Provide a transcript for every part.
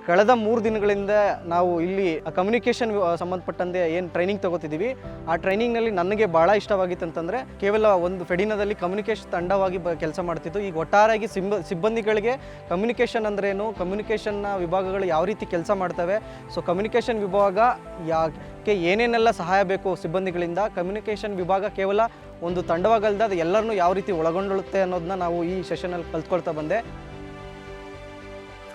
ಕಳೆದ 3 ದಿನಗಳಿಂದ ನಾವು ಇಲ್ಲಿ ಕಮ್ಯುನಿಕೇಷನ್ ಸಂಬಂಧಪಟ್ಟಂತೆ ಏನು ಟ್ರೈನಿಂಗ್ ತಗೋತಿದ್ದೀವಿ, ಆ ಟ್ರೈನಿಂಗ್ನಲ್ಲಿ ನನಗೆ ಭಾಳ ಇಷ್ಟವಾಗಿತ್ತು ಅಂತಂದರೆ ಕೇವಲ ಒಂದು ಫೆಡಿನಾದಲ್ಲಿ ಕಮ್ಯುನಿಕೇಷನ್ ತಂಡವಾಗಿ ಕೆಲಸ ಮಾಡ್ತಿದ್ದು. ಈಗ ಒಟ್ಟಾರೆಯಾಗಿ ಸಿಬ್ಬಂದಿಗಳಿಗೆ ಕಮ್ಯುನಿಕೇಷನ್ ಅಂದ್ರೇನು, ಕಮ್ಯುನಿಕೇಷನ್ನ ವಿಭಾಗಗಳು ಯಾವ ರೀತಿ ಕೆಲಸ ಮಾಡ್ತವೆ, ಸೊ ಕಮ್ಯುನಿಕೇಷನ್ ವಿಭಾಗ ಯಾಕೆ ಏನೇನೆಲ್ಲ ಸಹಾಯ ಬೇಕು ಸಿಬ್ಬಂದಿಗಳಿಂದ, ಕಮ್ಯುನಿಕೇಷನ್ ವಿಭಾಗ ಕೇವಲ ಒಂದು ತಂಡವಾಗಲ್ದ ಅದು ಎಲ್ಲರನ್ನೂ ಯಾವ ರೀತಿ ಒಳಗೊಂಡುತ್ತೆ ಅನ್ನೋದನ್ನ ನಾವು ಈ ಸೆಷನಲ್ಲಿ ಕಲ್ತ್ಕೊಳ್ತಾ ಬಂದೆ.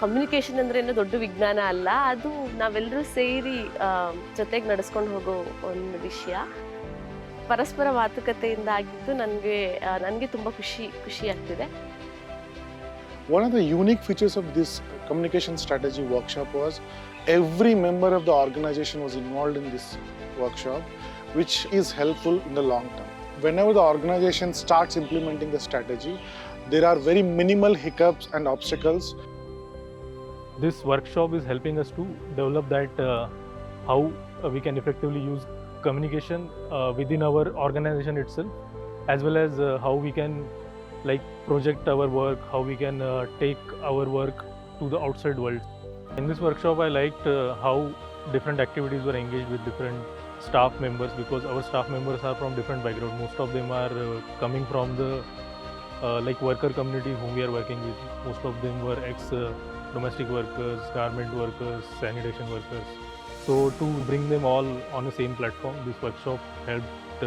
ಕಮ್ಯುನಿಕೇಷನ್ ಅಂದ್ರೆ ಏನೋ ದೊಡ್ಡ ವಿಜ್ಞಾನ ಅಲ್ಲ, ಅದು ನಾವೆಲ್ಲರೂ ಸೇರಿ ಜೊತೆಗೆ ನಡೆಸ್ಕೊಂಡು ಹೋಗೋ ಒಂದು ವಿಷಯ. ಪರಸ್ಪರ ಮಾತುಕತೆಯಿಂದ ಆಗಿದ್ದು ನನಗೆ ತುಂಬ ಖುಷಿ ಆಗ್ತಿದೆ. One of the unique features of this communication strategy workshop was every member of the organization was involved in this workshop, which is helpful in the long term. Whenever the organization starts implementing the strategy, there are very minimal hiccups and obstacles. This workshop is helping us to develop that how we can effectively use communication within our organization itself, as well as how we can project our work, how we can take our work to the outside world. In this workshop, I liked how different activities were engaged with different staff members, because our staff members are from different backgrounds. Most of them are coming from the worker community whom we are working with. Most of them were ex-domestic workers, garment workers, sanitation workers. So to bring them all on the same platform, this workshop helped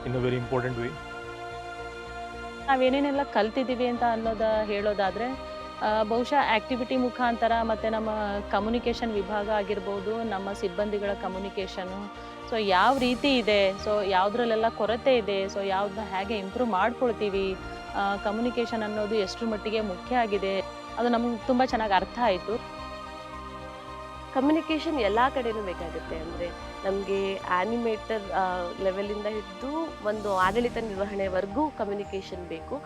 in a very important way. ನಾವೇನೇನೆಲ್ಲ ಕಲ್ತಿದ್ದೀವಿ ಅಂತ ಹೇಳೋದಾದರೆ, ಬಹುಶಃ activity ಮುಖಾಂತರ ಮತ್ತು ನಮ್ಮ communication ವಿಭಾಗ ಆಗಿರ್ಬೋದು, ನಮ್ಮ ಸಿಬ್ಬಂದಿಗಳ ಕಮ್ಯುನಿಕೇಷನು ಸೊ ಯಾವ ರೀತಿ ಇದೆ, ಸೊ ಯಾವುದ್ರಲ್ಲೆಲ್ಲ ಕೊರತೆ ಇದೆ, ಸೊ ಯಾವುದನ್ನ ಹೇಗೆ ಇಂಪ್ರೂವ್ ಮಾಡ್ಕೊಳ್ತೀವಿ, ಕಮ್ಯುನಿಕೇಷನ್ ಅನ್ನೋದು ಎಷ್ಟರ ಮಟ್ಟಿಗೆ ಮುಖ್ಯ ಆಗಿದೆ, ಅದು ನಮಗೆ ತುಂಬ ಚೆನ್ನಾಗಿ ಅರ್ಥ ಆಯಿತು. ಕಮ್ಯುನಿಕೇಷನ್ ಎಲ್ಲ ಕಡೆನೂ ಬೇಕಾಗುತ್ತೆ. ಅಂದರೆ ನಮಗೆ ಆ್ಯನಿಮೇಟರ್ ಲೆವೆಲಿಂದ ಹಿಡಿದು ಒಂದು ಆಡಳಿತ ನಿರ್ವಹಣೆವರೆಗೂ ಕಮ್ಯುನಿಕೇಷನ್ ಬೇಕು.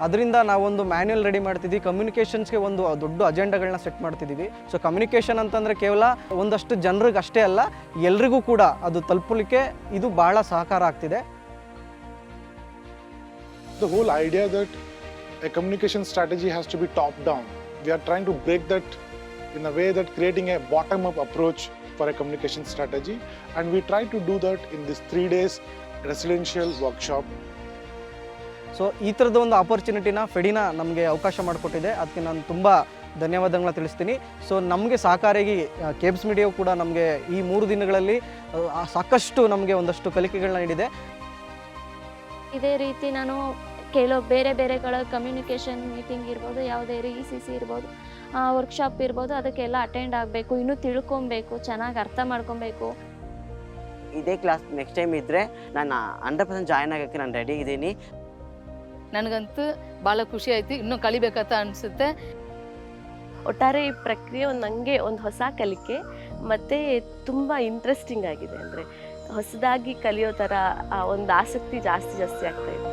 ಅದರಿಂದ ನಾವೊಂದು ಮ್ಯಾನ್ಯುಯಲ್ ರೆಡಿ ಮಾಡ್ತಿದ್ದೀವಿ, ಕಮ್ಯುನಿಕೇಷನ್ಸ್ಗೆ ಒಂದು ದೊಡ್ಡ ಅಜೆಂಡಾಗಳನ್ನ ಸೆಟ್ ಮಾಡ್ತಿದ್ದೀವಿ. ಸೊ ಕಮ್ಯುನಿಕೇಷನ್ ಅಂತಂದರೆ ಕೇವಲ ಒಂದಷ್ಟು ಜನರಿಗೆ ಅಷ್ಟೇ ಅಲ್ಲ, ಎಲ್ರಿಗೂ ಕೂಡ ಅದು ತಲುಪಲಿಕ್ಕೆ ಇದು ಭಾಳ ಸಹಕಾರ ಆಗ್ತಿದೆ. The whole idea that a communication strategy has to be top down, we are trying to break that in a way that creating a bottom up approach for a communication strategy, and we try to do that in this 3 days residential workshop. So ಈ ಥರದ ಒಂದು ಆಪರ್ಚುನಿಟಿನ ಫೆಡಿನಾ ನಮಗೆ ಅವಕಾಶ ಮಾಡಿಕೊಟ್ಟಿದೆ, ಅದಕ್ಕೆ ನಾನು ತುಂಬ ಧನ್ಯವಾದಗಳನ್ನ ತಿಳಿಸ್ತೀನಿ. ಸೊ ನಮಗೆ ಸಹಕಾರಿಯಾಗಿ ಕೇಬ್ಸ್ ಮೀಡಿಯಾವು ಕೂಡ ನಮಗೆ ಈ 3 ದಿನಗಳಲ್ಲಿ ಸಾಕಷ್ಟು ನಮಗೆ ಒಂದಷ್ಟು ಕಲಿಕೆಗಳನ್ನ ನೀಡಿದೆ. ಇದೇ ರೀತಿ ನಾನು ಬೇರೆಗಳ ಕಮ್ಯುನಿಕೇಷನ್ ಮೀಟಿಂಗ್ ಇರ್ಬೋದು, ಯಾವುದೇ ECC ಇರ್ಬೋದು, ವರ್ಕ್ಶಾಪ್ ಇರ್ಬೋದು, ಅದಕ್ಕೆಲ್ಲ ಅಟೆಂಡ್ ಆಗಬೇಕು, ಇನ್ನೂ ತಿಳ್ಕೊಬೇಕು, ಚೆನ್ನಾಗಿ ಅರ್ಥ ಮಾಡ್ಕೊಬೇಕು. ಇದೇ ಕ್ಲಾಸ್ ನೆಕ್ಸ್ಟ್ ಟೈಮ್ ಇದ್ದರೆ ನಾನು 100% ಜಾಯ್ನ್ ಆಗೋಕ್ಕೆ ನಾನು ರೆಡಿ ಇದ್ದೀನಿ. ನನಗಂತೂ ಭಾಳ ಖುಷಿ ಆಯಿತು, ಇನ್ನೂ ಕಲಿಬೇಕಂತ ಅನಿಸುತ್ತೆ. ಒಟ್ಟಾರೆ ಈ ಪ್ರಕ್ರಿಯೆ ನನಗೆ ಒಂದು ಹೊಸ ಕಲಿಕೆ ಮತ್ತು ತುಂಬ ಇಂಟ್ರೆಸ್ಟಿಂಗ್ ಆಗಿದೆ. ಅಂದರೆ ಹೊಸದಾಗಿ ಕಲಿಯೋ ಥರ ಒಂದು ಆಸಕ್ತಿ ಜಾಸ್ತಿ ಆಗ್ತಾಯಿದೆ.